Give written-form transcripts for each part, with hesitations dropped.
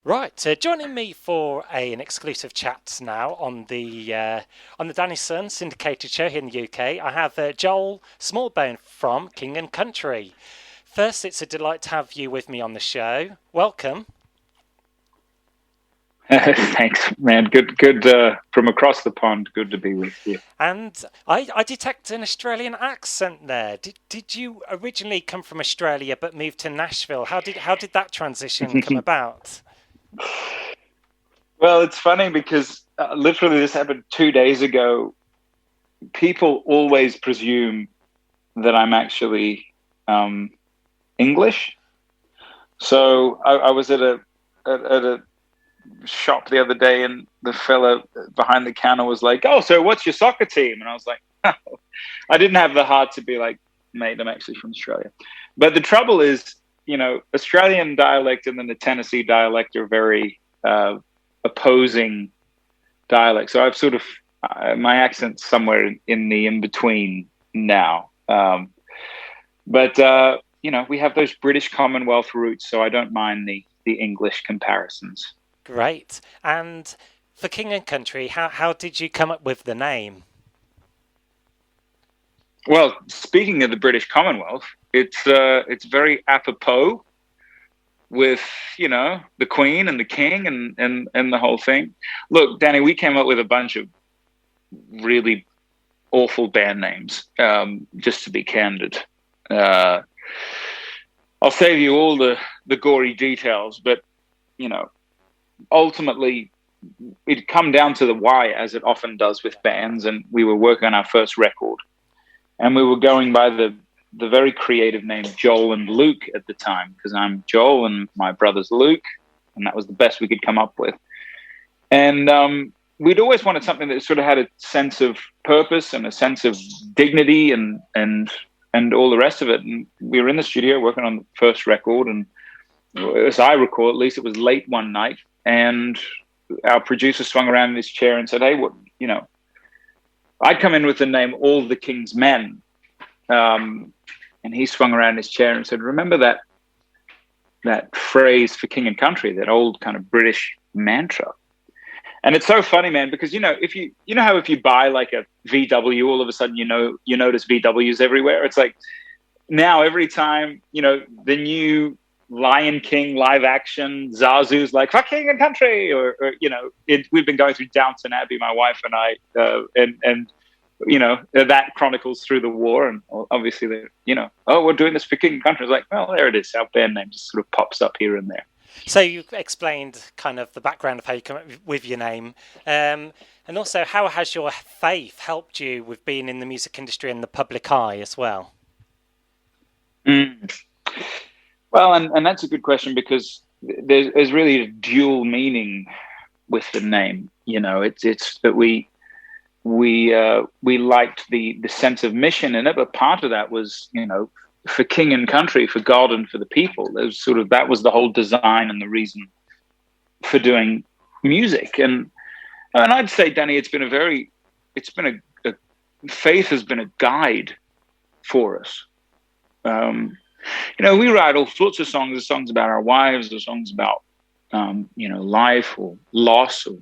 Right, joining me for an exclusive chat now on the Danny Sun syndicated show here in the UK, I have Joel Smallbone from King and Country. First, it's a delight to have you with me on the show. Welcome. Thanks, man. Good. From across the pond. Good to be with you. And I detect an Australian accent there. Did you originally come from Australia but moved to Nashville? How did that transition come about? Well, it's funny because literally this happened 2 days ago. People always presume that I'm actually um, English. So I was at a shop the other day, and the fella behind the counter was like, "Oh, so what's your soccer team?" And I was like, I didn't have the heart to be like, "Mate, I'm actually from Australia." But the trouble is, Australian dialect and then the Tennessee dialect are very opposing dialects. So I've sort of my accent's somewhere in the in between now. But we have those British Commonwealth roots, so I don't mind the English comparisons. Great. And for King and Country, how did you come up with the name? Well, speaking of the British Commonwealth, it's very apropos with the Queen and the King and the whole thing. Look, Danny, we came up with a bunch of really awful band names. Just to be candid, uh, I'll save you all the gory details, but you know, ultimately, it come down to the why, as it often does with bands. And we were working on our first record, and we were going by the very creative name Joel and Luke at the time, because I'm Joel and my brother's Luke, and that was the best we could come up with. And we'd always wanted something that sort of had a sense of purpose and a sense of dignity and all the rest of it. And we were in the studio working on the first record, and as I recall, at least, it was late one night, and our producer swung around in his chair and said, "Hey, I'd come in with the name All the King's Men." And he swung around in his chair and said, "Remember that phrase for king and country, that old kind of British mantra?" And it's so funny, man, because if you know how if you buy like a VW, all of a sudden you notice VWs everywhere. It's like now every time the new Lion King live action, Zazu's like "for king and country," we've been going through Downton Abbey, my wife and I, and that chronicles through the war, and obviously oh, we're doing this for king and country. It's like, well, there it is. Our band name just sort of pops up here and there. So you explained kind of the background of how you come up with your name, and also how has your faith helped you with being in the music industry and the public eye as well? Mm. Well, and that's a good question, because there's really a dual meaning with the name. It's that we liked the sense of mission in it, but part of that was for king and country, for God and for the people. That was the whole design and the reason for doing music. And I'd say, Danny, it's been a faith has been a guide for us. We write all sorts of songs about our wives, or songs about life or loss or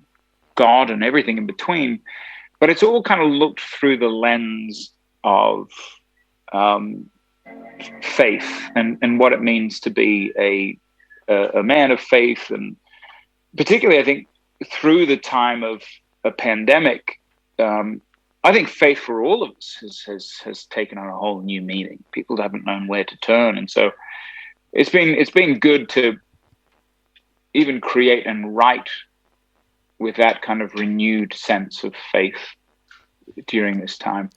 God and everything in between. But it's all kind of looked through the lens of faith and what it means to be a man of faith. And particularly, I think, through the time of a pandemic, I think faith for all of us has taken on a whole new meaning. People haven't known where to turn, and so it's been good to even create and write with that kind of renewed sense of faith during this time.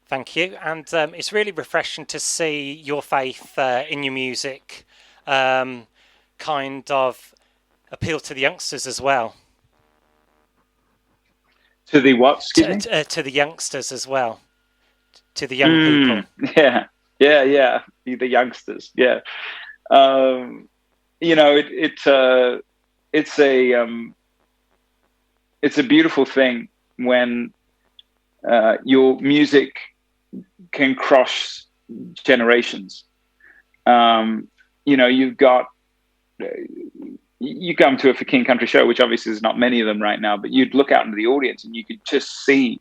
Thank you, and it's really refreshing to see your faith in your music, kind of appeal to the youngsters as well. To the what? Excuse me. To the youngsters as well, to the young people. Yeah. The youngsters. Yeah. Um, it's a beautiful thing when your music can cross generations. You've got you come to a For King Country show, which obviously there's not many of them right now, but you'd look out into the audience and you could just see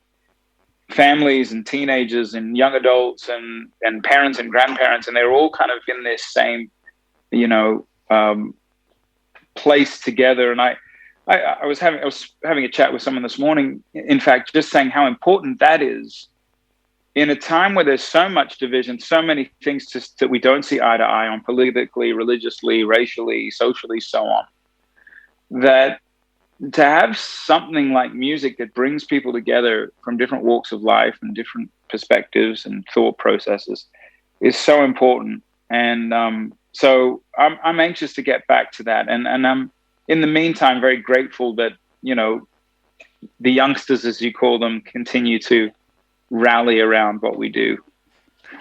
families and teenagers and young adults and parents and grandparents, and they're all kind of in this same, you know, place together. And I was having a chat with someone this morning, in fact, just saying how important that is in a time where there's so much division, so many things that we don't see eye to eye on, politically, religiously, racially, socially, so on, that to have something like music that brings people together from different walks of life and different perspectives and thought processes is so important. And so I'm anxious to get back to that. And I'm, in the meantime, very grateful that, you know, the youngsters, as you call them, continue to rally around what we do.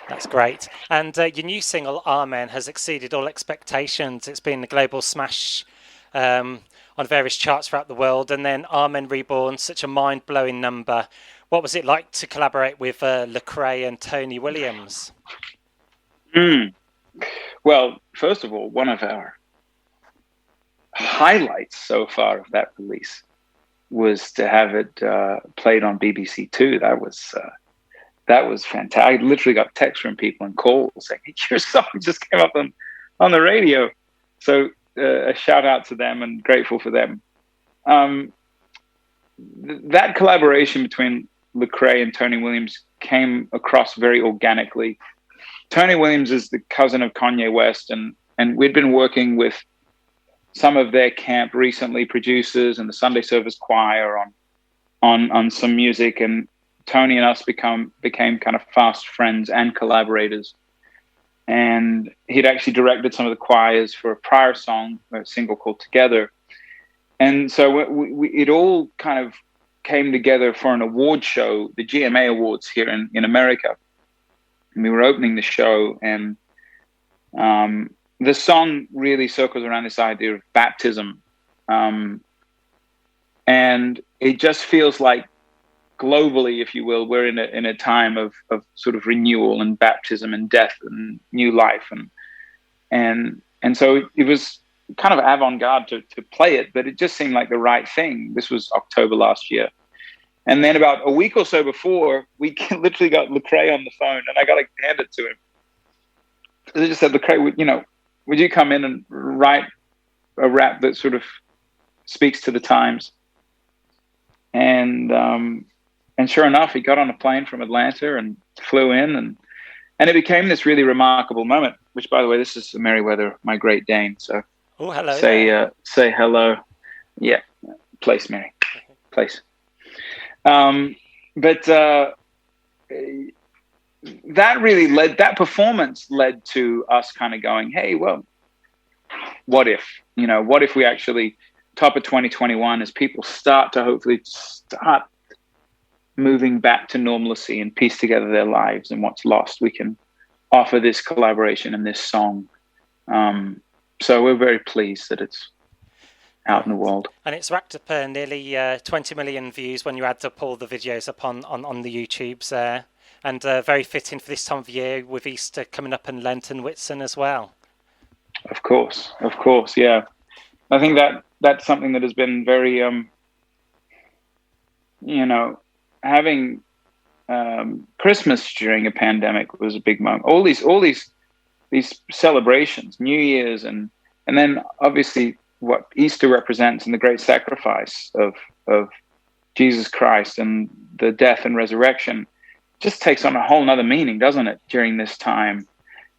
That's great. And your new single, Amen, has exceeded all expectations. It's been a global smash on various charts throughout the world. And then Amen Reborn, such a mind-blowing number. What was it like to collaborate with Lecrae and Tony Williams? Well, first of all, one of our highlights so far of that release was to have it played on BBC Two. That was fantastic. I literally got texts from people and calls saying, hey, your song just came up on the radio. So a shout out to them and grateful for them. That collaboration between Lecrae and Tony Williams came across very organically. Tony Williams is the cousin of Kanye West, and we'd been working with some of their camp recently, producers and the Sunday Service Choir on some music, and Tony and us became kind of fast friends and collaborators. And he'd actually directed some of the choirs for a prior song, a single called Together. And so it all kind of came together for an award show, the GMA Awards here in America. And we were opening the show, and the song really circles around this idea of baptism. And it just feels like globally, if you will, we're in a time of sort of renewal and baptism and death and new life. And so it was kind of avant-garde to play it, but it just seemed like the right thing. This was October last year. And then about a week or so before, we literally got Lecrae on the phone, and I got to hand it to him. They just said, Lecrae, would you come in and write a rap that sort of speaks to the times? And sure enough, he got on a plane from Atlanta and flew in, and it became this really remarkable moment. Which, by the way, this is Merriweather, my Great Dane. So, hello. Say hello. Yeah, place, Mary, place. But that performance led to us kind of going, hey, well, what if we actually top of 2021 as people start to hopefully start moving back to normalcy and piece together their lives and what's lost, we can offer this collaboration and this song. So we're very pleased that it's out in the world. And it's racked up nearly 20 million views when you add up all the videos up on the YouTubes there. And very fitting for this time of year with Easter coming up and Lent and Whitsun as well. Of course, yeah. I think that's something that has been very, having Christmas during a pandemic was a big moment. All these celebrations, New Year's, and then obviously what Easter represents and the great sacrifice of Jesus Christ and the death and resurrection just takes on a whole nother meaning, doesn't it, during this time?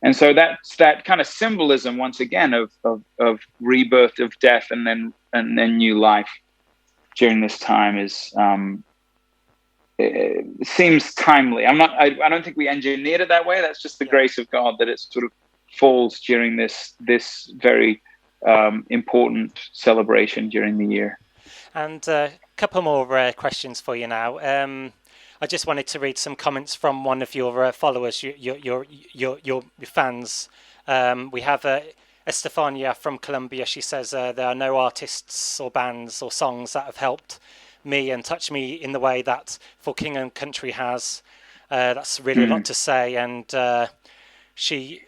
And so that's that kind of symbolism once again of rebirth, of death, and then new life during this time is it seems timely. I don't think we engineered it that way. That's just the grace of God that it sort of falls during this very important celebration during the year. And a couple more questions for you now. I just wanted to read some comments from one of your followers, your fans. We have Estefania from Colombia. She says there are no artists or bands or songs that have helped me and touched me in the way that For King and Country has. That's really a lot to say. And she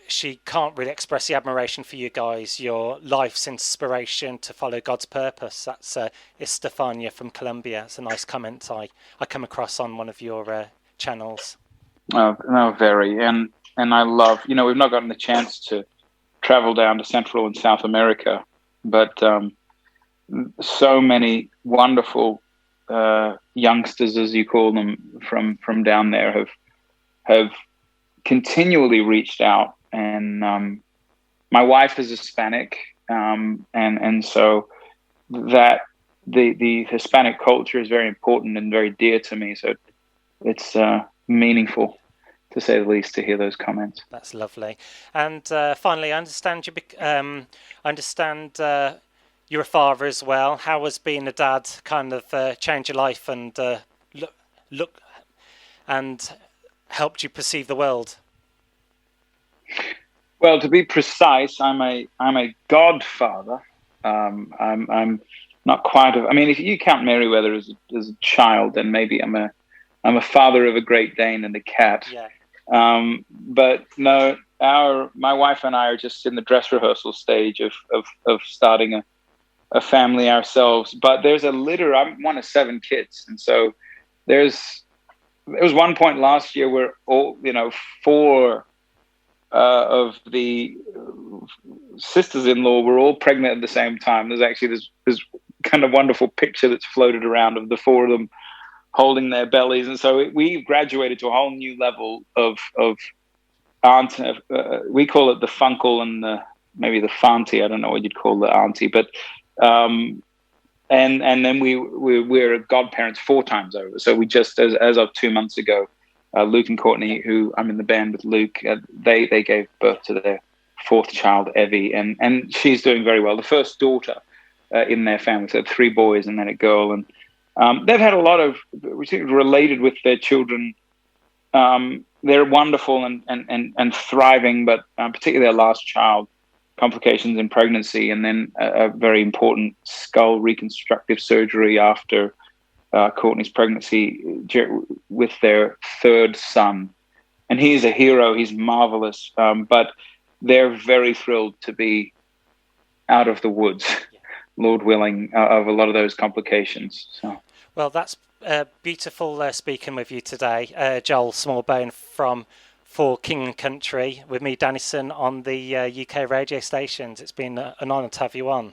can't really express the admiration for you guys, your life's inspiration to follow God's purpose. That's Estefania from Colombia. It's a nice comment I come across on one of your channels. Oh, no, very. And I love, we've not gotten the chance to travel down to Central and South America, but so many wonderful youngsters, as you call them, from down there have continually reached out. And my wife is Hispanic, and so that the Hispanic culture is very important and very dear to me. So it's meaningful, to say the least, to hear those comments. That's lovely. And finally, I understand you're a father as well. How has being a dad kind of changed your life and look and helped you perceive the world? Well, to be precise, I'm a godfather. I'm not quite. I mean, if you count Meriwether as a child, then maybe I'm a father of a Great Dane and a cat. Yeah. But no, my wife and I are just in the dress rehearsal stage of starting a family ourselves. But there's a litter. I'm one of 7 kids, and so there was one point last year where all 4 of the sisters-in-law were all pregnant at the same time. There's actually this kind of wonderful picture that's floated around of the 4 of them holding their bellies, and so we've graduated to a whole new level of aunt. We call it the funkle and maybe the fanti. I don't know what you'd call the auntie, but and then we're godparents 4 times over. So we just as of 2 months ago, Luke and Courtney, who I'm in the band with Luke, they gave birth to their 4th child, Evie, and she's doing very well. The first daughter in their family, so 3 boys and then a girl, and they've had a lot of related with their children. They're wonderful and thriving, but particularly their last child, complications in pregnancy, and then a very important skull reconstructive surgery after Courtney's pregnancy with their 3rd son. And he's a hero. He's marvelous. But they're very thrilled to be out of the woods, Lord willing, of a lot of those complications. So. Well, that's beautiful speaking with you today, Joel Smallbone for King and Country, with me, Dannison, on the UK radio stations. It's been an honour to have you on.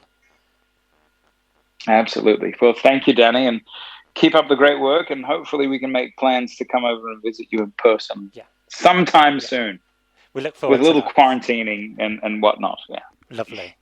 Absolutely. Well, thank you, Danny, and keep up the great work, and hopefully we can make plans to come over and visit you in person sometime soon. We look forward with a little to that. quarantining and whatnot. Yeah. Lovely.